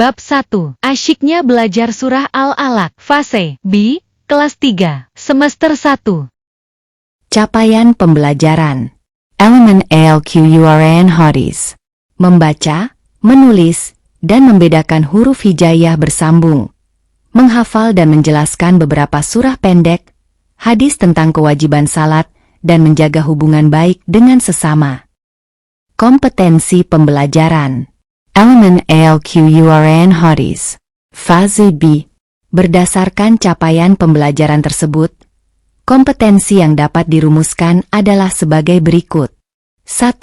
Bab 1. Asyiknya belajar surah Al-Alaq. Fase B, kelas 3, semester 1. Capaian pembelajaran. Elemen Al-Quran Hadis. Membaca, menulis, dan membedakan huruf hijaiyah bersambung. Menghafal dan menjelaskan beberapa surah pendek, hadis tentang kewajiban salat, dan menjaga hubungan baik dengan sesama. Kompetensi pembelajaran. Elemen Al-Quran Hadis. Fase B. Berdasarkan capaian pembelajaran tersebut, kompetensi yang dapat dirumuskan adalah sebagai berikut. 1.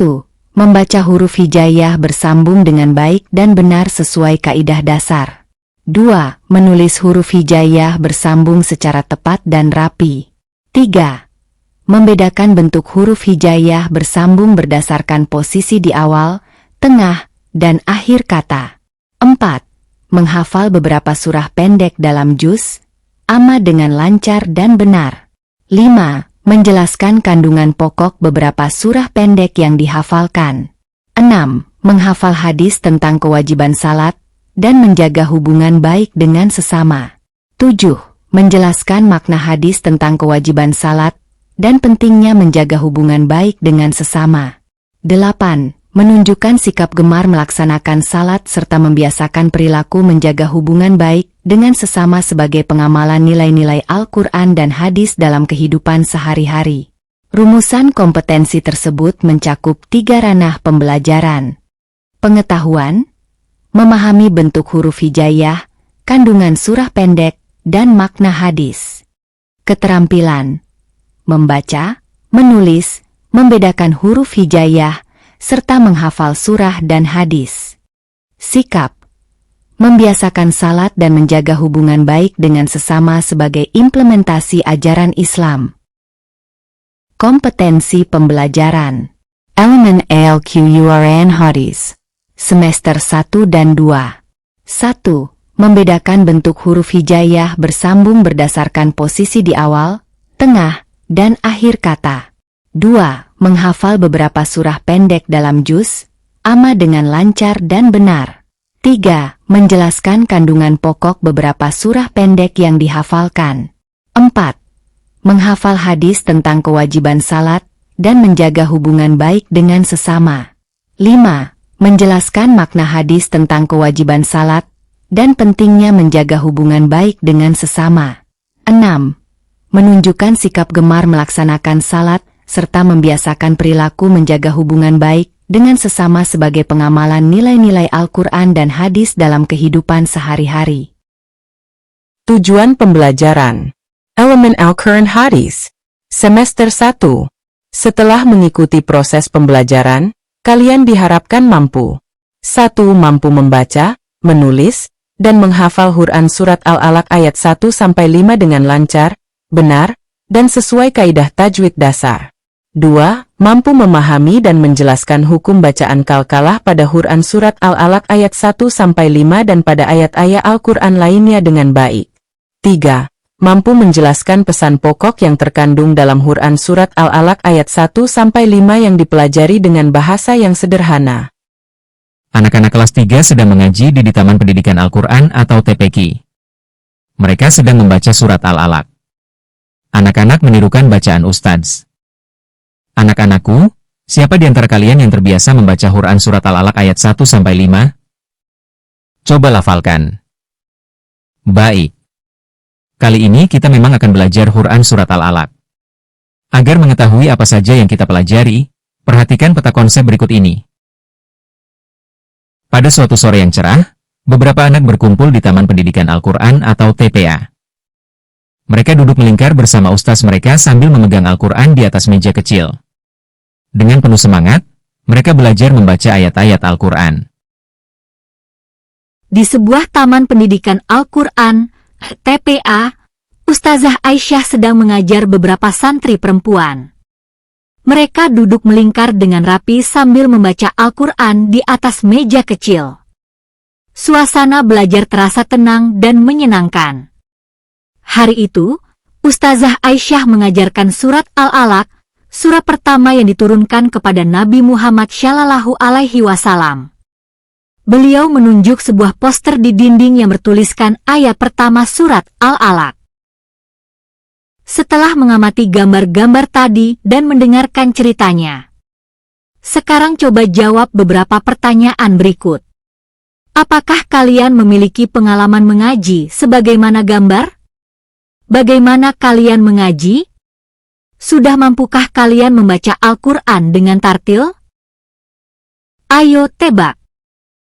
Membaca huruf hijaiyah bersambung dengan baik dan benar sesuai kaidah dasar. 2. Menulis huruf hijaiyah bersambung secara tepat dan rapi. 3. Membedakan bentuk huruf hijaiyah bersambung berdasarkan posisi di awal, tengah, dan akhir kata. 4. Menghafal beberapa surah pendek dalam juz, amma dengan lancar dan benar. 5. Menjelaskan kandungan pokok beberapa surah pendek yang dihafalkan. 6. Menghafal hadis tentang kewajiban salat, dan menjaga hubungan baik dengan sesama. 7. Menjelaskan makna hadis tentang kewajiban salat, dan pentingnya menjaga hubungan baik dengan sesama. 8. Menunjukkan sikap gemar melaksanakan salat serta membiasakan perilaku menjaga hubungan baik dengan sesama sebagai pengamalan nilai-nilai Al-Quran dan hadis dalam kehidupan sehari-hari. Rumusan kompetensi tersebut mencakup 3 ranah pembelajaran. Pengetahuan, memahami bentuk huruf hijaiyah, kandungan surah pendek, dan makna hadis. Keterampilan, membaca, menulis, membedakan huruf hijaiyah, serta menghafal surah dan hadis. Sikap, membiasakan salat dan menjaga hubungan baik dengan sesama sebagai implementasi ajaran Islam. Kompetensi pembelajaran. Elemen Al-Quran Hadis. Semester 1 dan 2. 1. Membedakan bentuk huruf hijaiyah bersambung berdasarkan posisi di awal, tengah, dan akhir kata. 2. Menghafal beberapa surah pendek dalam juz, amma dengan lancar dan benar. 3. Menjelaskan kandungan pokok beberapa surah pendek yang dihafalkan. 4. Menghafal hadis tentang kewajiban salat, dan menjaga hubungan baik dengan sesama. 5. Menjelaskan makna hadis tentang kewajiban salat, dan pentingnya menjaga hubungan baik dengan sesama. 6. Menunjukkan sikap gemar melaksanakan salat, serta membiasakan perilaku menjaga hubungan baik dengan sesama sebagai pengamalan nilai-nilai Al-Quran dan hadis dalam kehidupan sehari-hari. Tujuan pembelajaran. Elemen Al-Quran Hadis. Semester 1. Setelah mengikuti proses pembelajaran, kalian diharapkan mampu. 1. Mampu membaca, menulis, dan menghafal Quran surat Al-Alaq ayat 1-5 dengan lancar, benar, dan sesuai kaidah tajwid dasar. 2. Mampu memahami dan menjelaskan hukum bacaan kalkalah pada Quran surat Al-Alaq ayat 1-5 dan pada ayat-ayat Al-Quran lainnya dengan baik. 3. Mampu menjelaskan pesan pokok yang terkandung dalam Quran surat Al-Alaq ayat 1-5 yang dipelajari dengan bahasa yang sederhana. Anak-anak kelas 3 sedang mengaji di Taman Pendidikan Al-Quran atau TPQ. Mereka sedang membaca surat Al-Alaq. Anak-anak menirukan bacaan Ustadz. Anak-anakku, siapa di antara kalian yang terbiasa membaca Quran surat Al-Alaq ayat 1-5? Coba lafalkan. Baik. Kali ini kita memang akan belajar Quran surat Al-Alaq. Agar mengetahui apa saja yang kita pelajari, perhatikan peta konsep berikut ini. Pada suatu sore yang cerah, beberapa anak berkumpul di Taman Pendidikan Al-Quran atau TPA. Mereka duduk melingkar bersama ustaz mereka sambil memegang Al-Quran di atas meja kecil. Dengan penuh semangat, mereka belajar membaca ayat-ayat Al-Quran. Di sebuah taman pendidikan Al-Quran, TPA, Ustazah Aisyah sedang mengajar beberapa santri perempuan. Mereka duduk melingkar dengan rapi sambil membaca Al-Quran di atas meja kecil. Suasana belajar terasa tenang dan menyenangkan. Hari itu, Ustazah Aisyah mengajarkan surat Al-Alaq, surat pertama yang diturunkan kepada Nabi Muhammad Shallallahu Alaihi Wasallam. Beliau menunjuk sebuah poster di dinding yang bertuliskan ayat pertama surat Al-Alaq. Setelah mengamati gambar-gambar tadi dan mendengarkan ceritanya, sekarang coba jawab beberapa pertanyaan berikut. Apakah kalian memiliki pengalaman mengaji sebagaimana gambar? Bagaimana kalian mengaji? Sudah mampukah kalian membaca Al-Quran dengan tartil? Ayo tebak.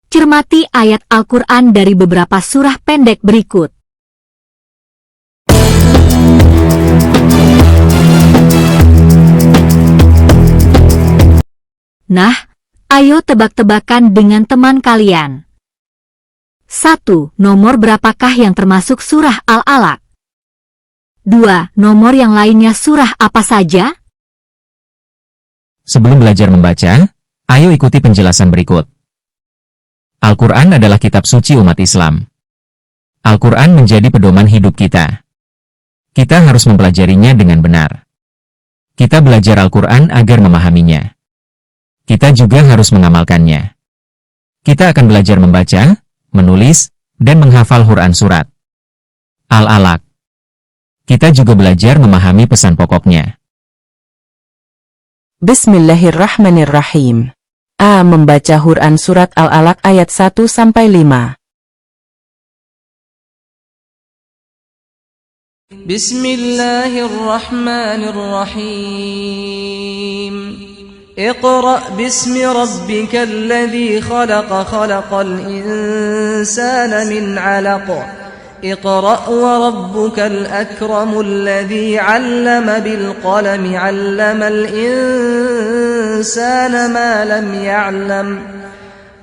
Cermati ayat Al-Quran dari beberapa surah pendek berikut. Nah, ayo tebak-tebakan dengan teman kalian. 1. Nomor berapakah yang termasuk surah Al-Alaq? 2. Nomor yang lainnya surah apa saja? Sebelum belajar membaca, ayo ikuti penjelasan berikut. Al-Quran adalah kitab suci umat Islam. Al-Quran menjadi pedoman hidup kita. Kita harus mempelajarinya dengan benar. Kita belajar Al-Quran agar memahaminya. Kita juga harus mengamalkannya. Kita akan belajar membaca, menulis, dan menghafal Quran surat Al-Alaq. Kita juga belajar memahami pesan pokoknya. Bismillahirrahmanirrahim. A. Membaca Quran surat Al-Alaq ayat 1-5. Bismillahirrahmanirrahim. اقرأ باسم ربك الذي خلق خلق الإنسان من علق اقرأ وربك الأكرم الذي علم بالقلم علم الإنسان ما لم يعلم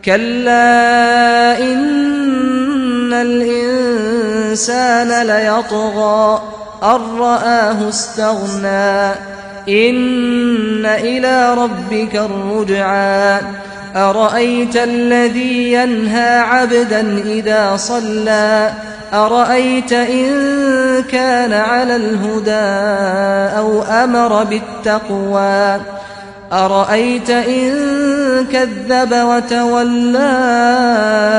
كلا إن الإنسان ليطغى أن رآه استغنى إن إلى ربك الرجعى أرأيت الذي ينهى عبدا إذا صلى أرأيت إن كان على الهدى أو أمر بالتقوى أرأيت إن كذب وتولى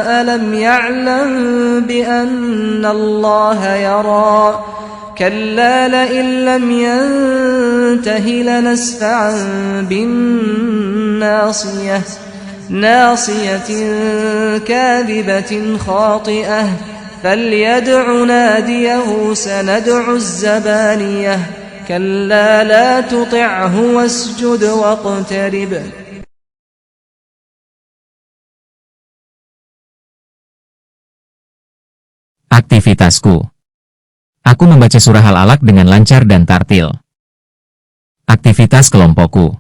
ألم يعلم بأن الله يرى كلا لئن لم ينته لنسفعا بالناصية ناصية كاذبة خاطئة فليدع ناديه سندع الزبانية كلا لا تطعه واسجد واقترب. Aktivitasku. Aku membaca surah Al-Alaq dengan lancar dan tartil. Aktivitas kelompokku.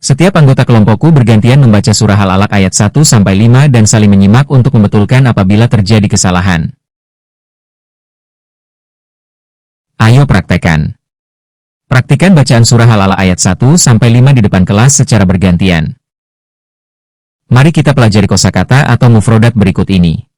Setiap anggota kelompokku bergantian membaca surah Al-Alaq ayat 1-5 dan saling menyimak untuk membetulkan apabila terjadi kesalahan. Ayo praktekkan. Praktikan bacaan surah Al-Alaq ayat 1-5 di depan kelas secara bergantian. Mari kita pelajari kosakata atau mufrodat berikut ini.